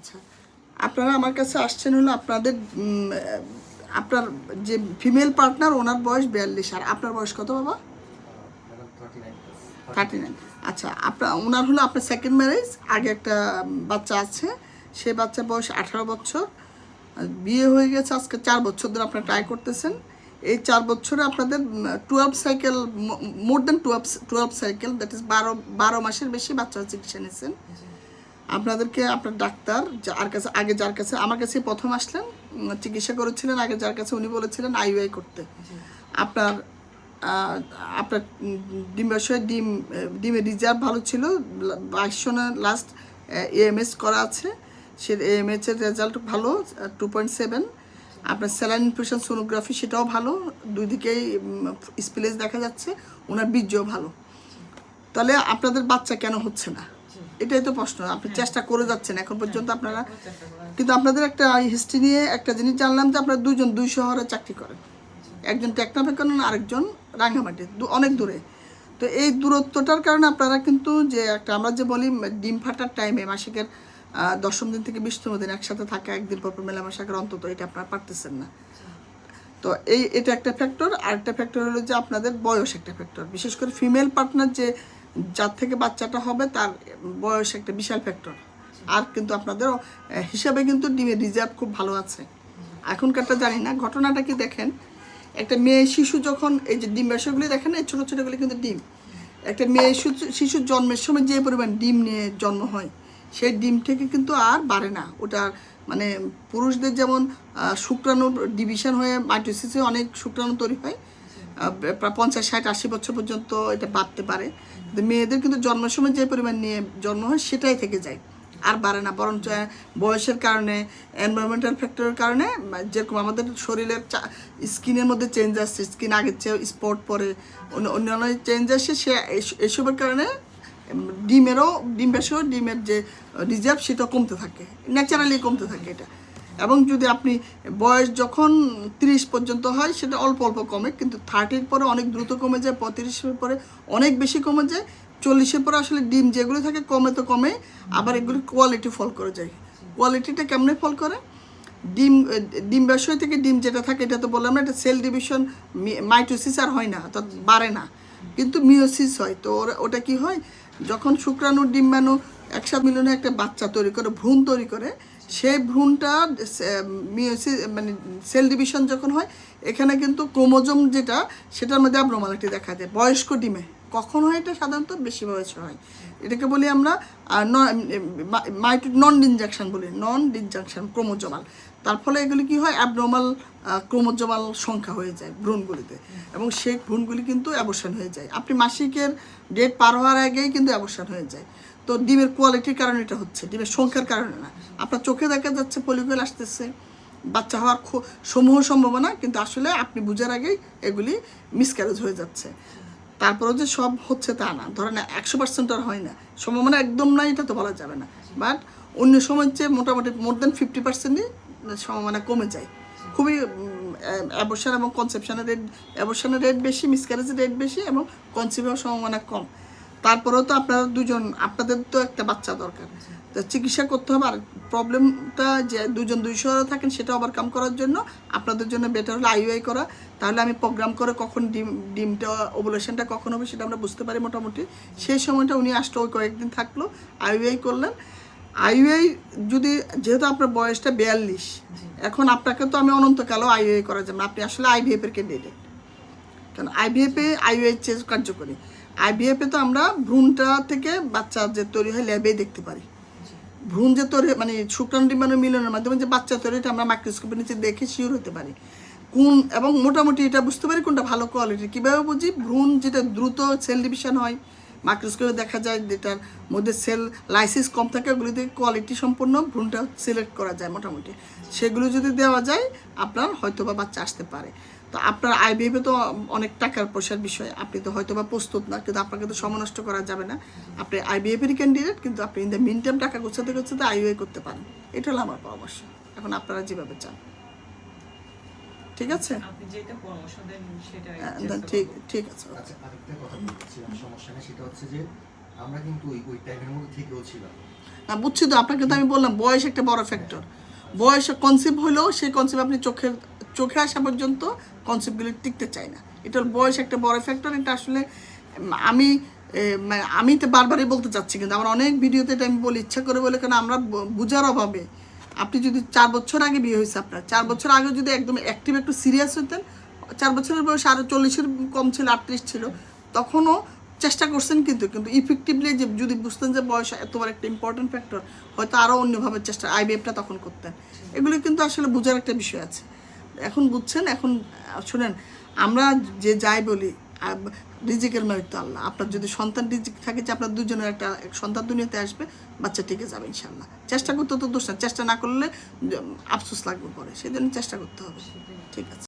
আচ্ছা, আপনারা আমার কাছে আসছেন হলো আপনাদের আপনার যে ফিমেল পার্টনার ওনার বয়স 42 আর আপনার বয়স কত বাবা? 39। আচ্ছা, ওনার হলো আপনার সেকেন্ড ম্যারেজ, আগে একটা বাচ্চা আছে, সে বাচ্চার বয়স 18 বছর, বিয়ে হয়ে গেছে আজকে 4 বছর ধরে আপনারা ট্রাই করতেছেন। এই 4 বছরে আপনাদের 12 cycle, more than 12 cycle, that is 12 মাসের বেশি বাচ্চার চিকিৎসা নিয়েছেন। আপনাদেরকে আপনার ডাক্তার যার কাছে আমার কাছে প্রথম আসলেন, চিকিৎসা করেছিলেন আগে যার কাছে, উনি বলেছিলেন আইইউআই করতে। আপনার আপনার ডিম্বাশয়ে ডিমের রিজার্ভ ভালো ছিল, 22 সনের লাস্ট এএমএস করা আছে, সে এএমএস এর রেজাল্ট ভালো 2.7। আপনার স্যালাইন ইনফিউশন সোনোগ্রাফি সেটাও ভালো, দুই দিকেই স্প্লেজ দেখা যাচ্ছে, ওনার বীর্যও ভালো। তাহলে আপনাদের বাচ্চা কেন হচ্ছে না, এটাই তো প্রশ্ন। আপনি চেষ্টা করে যাচ্ছেন এখন পর্যন্ত আপনারা, কিন্তু আপনাদের একটা হিস্ট্রি নিয়ে একটা জিনিস জানলাম যে আপনারা দুজন 2 শহরে চাকরি করেন, একজন টেকনাফে করেন, আরেকজন রাঙ্গামাটি, অনেক দূরে। তো এই দূরত্বটার কারণে আপনারা কিন্তু যে একটা আমরা যে বলি ডিম ফাটার টাইমে মাসিকের 10ম দিন থেকে 20তম দিন একসাথে থাকা, একদিন পর মেলামেশা করা, অন্তত এটা আপনারা পারতেছেন না। তো এটা একটা ফ্যাক্টর। আরেকটা ফ্যাক্টর হলো যে আপনাদের বয়স একটা ফ্যাক্টর, বিশেষ করে ফিমেল পার্টনার যে যার থেকে বাচ্চাটা হবে তার বয়স একটা বিশাল ফ্যাক্টর। আর কিন্তু আপনাদের হিসাবে কিন্তু ডিমের রিজার্ভ খুব ভালো আছে। এখনকারটা জানি না, ঘটনাটা কি দেখেন, একটা মেয়ে শিশু যখন এই যে ডিম্বাশয়গুলি দেখেন, এই ছোটো ছোটোগুলি কিন্তু ডিম, একটা মেয়ে শিশুর জন্মের সময় যে পরিমাণ ডিম নিয়ে জন্ম হয়, সেই ডিম থেকে কিন্তু আর বাড়ে না। ওটা মানে পুরুষদের যেমন শুক্রাণুর ডিভিশন হয়ে মাইটোসিসে অনেক শুক্রাণু তৈরি হয়, প্রায় 50, 60, 80 বছর পর্যন্ত এটা বাড়তে পারে, কিন্তু মেয়েদের কিন্তু জন্মের সময় যে পরিমাণ নিয়ে জন্ম হয় সেটাই থেকে যায়, আর বাড়ে না। বরঞ্চ বয়সের কারণে, এনভায়রনমেন্টাল ফ্যাক্টরের কারণে, যেরকম আমাদের শরীরের স্কিনের মধ্যে চেঞ্জ আসছে, স্কিন আগের চেয়ে স্পট পরে, অন্যান্য চেঞ্জ আসছে, সে এসবের কারণে ডিমের যে রিজার্ভ সেটা কমতে থাকে, ন্যাচারালি কমতে থাকে এটা। এবং যদি আপনি বয়স যখন 30 পর্যন্ত হয় সেটা অল্প অল্প কমে, কিন্তু 30-র পরে অনেক দ্রুত কমে যায়, 35-এর পরে অনেক বেশি কমে যায়, 40-এর পরে আসলে ডিম যেগুলো থাকে কমে তো কমে, আবার এগুলির কোয়ালিটি ফল করে যায়। কোয়ালিটিটা কেমনে ফল করে? ডিম্বাশয় থেকে ডিম যেটা থাকে, এটা তো বললাম না, এটা সেল ডিভিশন, মাইটোসিস আর হয় না, অর্থাৎ বাড়ে না, কিন্তু মিওসিস হয়। তো ওটা কি হয়, যখন শুক্রাণু ডিম্বাণু একসাথে মিলনে একটা বাচ্চা তৈরি করে, ভ্রূণ তৈরি করে, সেই ভ্রূণটা মিওসিস মানে সেল ডিভিশন যখন হয়, এখানে কিন্তু ক্রোমোজোম যেটা, সেটার মধ্যে অ্যাবনর্মালিটি দেখা যায় বয়স্ক ডিমে। কখন হয় এটা? সাধারণত বেশি বয়সে হয়। এটাকে বলি আমরা নন ডিনজাংশন বলি, নন ডিনজাংশন ক্রোমোজোমাল। তার ফলে এগুলি কি হয়, অ্যাবনর্মাল ক্রোমোজোমাল সংখ্যা হয়ে যায় ভ্রূণগুলিতে, এবং সেই ভ্রূণগুলি কিন্তু অ্যাবর্শন হয়ে যায়। আপনি মাসিকের ডেট পার হওয়ার আগেই কিন্তু অ্যাবর্শন হয়ে যায়। তো ডিমের কোয়ালিটির কারণে এটা হচ্ছে, ডিমের সংখ্যার কারণে না। আপনার চোখে দেখা যাচ্ছে ফলিকুল আসতেছে, বাচ্চা হওয়ার সমূহ সম্ভাবনা, কিন্তু আসলে আপনি বুঝার আগেই এগুলি মিসক্যারেজ হয়ে যাচ্ছে। তারপরেও যে সব হচ্ছে তা না, ধরেন 100% আর হয় না, সম্ভাবনা একদম নাই এটা তো বলা যাবে না, বাট অন্য সময়ের চেয়ে মোটামুটি মোর দেন 50%ই সম্ভাবনা কমে যায়। খুবই অ্যাবর্শন এবং অ্যাবর্শনের রেট বেশি, মিসক্যারেজের রেট বেশি, এবং কনসিভ হওয়ার সম্ভাবনা কম। তারপরেও তো আপনারা আপনাদের তো একটা বাচ্চা দরকার, তো চিকিৎসা করতে হবে। আর প্রবলেমটা যে 2 শহরে থাকেন, সেটা ওভারকাম করার জন্য আপনাদের জন্য বেটার হলো আইইউআই করা। তাহলে আমি প্রোগ্রাম করে কখন ডিমটা ওভুলেশনটা কখন হবে সেটা আমরা বুঝতে পারি মোটামুটি। সেই সময়টা উনি আসলে ওই কয়েকদিন থাকলো, আইইউআই করলেন। আইইউআই যদি, যেহেতু আপনার বয়সটা 42, এখন আপনাকে তো আমি অনন্তকালও আইইউআই করা যাবে না, আপনি আসলে আইভিএফের ক্যান্ডিডেট। কারণ আইইউআই চেয়ে কার্যকরী। আইভিএফে তো আমরা ভ্রূণটা থেকে বাচ্চা যে তৈরি হয় ল্যাবেই দেখতে পারি, ভ্রূণ যে তৈরি মানে শুক্রাণু ডিম্বাণু মিলনের মাধ্যমে যে বাচ্চা তৈরি, এটা আমরা মাইক্রোস্কোপের নিচে দেখে শিওর হতে পারি কোন, এবং মোটামুটি এটা বুঝতে পারি কোনটা ভালো কোয়ালিটি। কীভাবে বুঝি? ভ্রূণ যেটা দ্রুত সেল ডিভিশন হয়, মাইক্রোস্কোপে দেখা যায় যেটার মধ্যে সেল লাইসিস কম থাকে, ওগুলিতে কোয়ালিটি সম্পন্ন ভ্রূণটা সিলেক্ট করা যায় মোটামুটি। সেগুলো যদি দেওয়া যায় আপনার হয়তো বা বাচ্চা আসতে পারে। তো আপনার আইভিএফে তো অনেক টাকার পয়সার বিষয়, আপনি তো হয়তো বা প্রস্তুত না, কিন্তু আপনাকে তো সময় নষ্ট করা যাবে না। আপনি আইভিএফেরই ক্যান্ডিডেট, কিন্তু আপনি ইন দ্য মিন টাইম টাকা গোছাতে গোছাতে আইইউআই করতে পারেন। এটা হলো আমার পরামর্শ। এখন আপনারা যেভাবে চান, ঠিক আছে? আপনি যেটা পরামর্শ দেন সেটা ঠিক আছে। আচ্ছা, আরেকটা কথা বলছিলাম, সমস্যা নেই, সেটা হচ্ছে যে আমরা কিন্তু ওই টাইমের মধ্যে থেকেও ছিলাম। না বুঝছি তো, আপনাকে তো আমি বললাম বয়স একটা বড় ফ্যাক্টর। বয়স কনসেপ্ট হলেও সেই কনসেপ্ট আপনি চোখে আসা পর্যন্ত কনসেপ্টগুলি টিকতে চায় না। এটা বয়স একটা বড় ফ্যাক্টর। এটা আসলে আমি মানে আমি তো বারবারই বলতে চাচ্ছি, কিন্তু আমার অনেক ভিডিওতে এটা আমি বলি, ইচ্ছা করে বলে, কারণ আমরা বুঝার অভাবে। আপনি যদি 4 বছর আগে বিয়ে হয়েছে আপনার, 4 বছর আগে যদি একদম অ্যাক্টিভ একটু সিরিয়াস হতেন, 4 বছরের বয়স আরও 40-এর কম ছিল, 38 ছিল, তখনও চেষ্টা করছেন, কিন্তু ইফেক্টিভলি যে যদি বুঝতেন যে বয়স এতবার একটা ইম্পর্টেন্ট ফ্যাক্টর, হয়তো আরও অন্যভাবে চেষ্টা আইভিএফটা তখন করতেন। এগুলো কিন্তু আসলে বোঝার একটা বিষয় আছে। এখন বুঝছেন। এখন শুনেন, আমরা যে যাই বলি, রিজিকের মালিক তো আল্লাহ। আপনার যদি সন্তান রিজিক থাকে যে আপনার দুজনের একটা সন্তান দুনিয়াতে আসবে, বাচ্চা টিকে যাবে ইনশাল্লাহ। চেষ্টা করতে তো দোষ না, চেষ্টা না করলে আফসোস লাগবে পরে, সেই জন্য চেষ্টা করতে হবে। ঠিক আছে।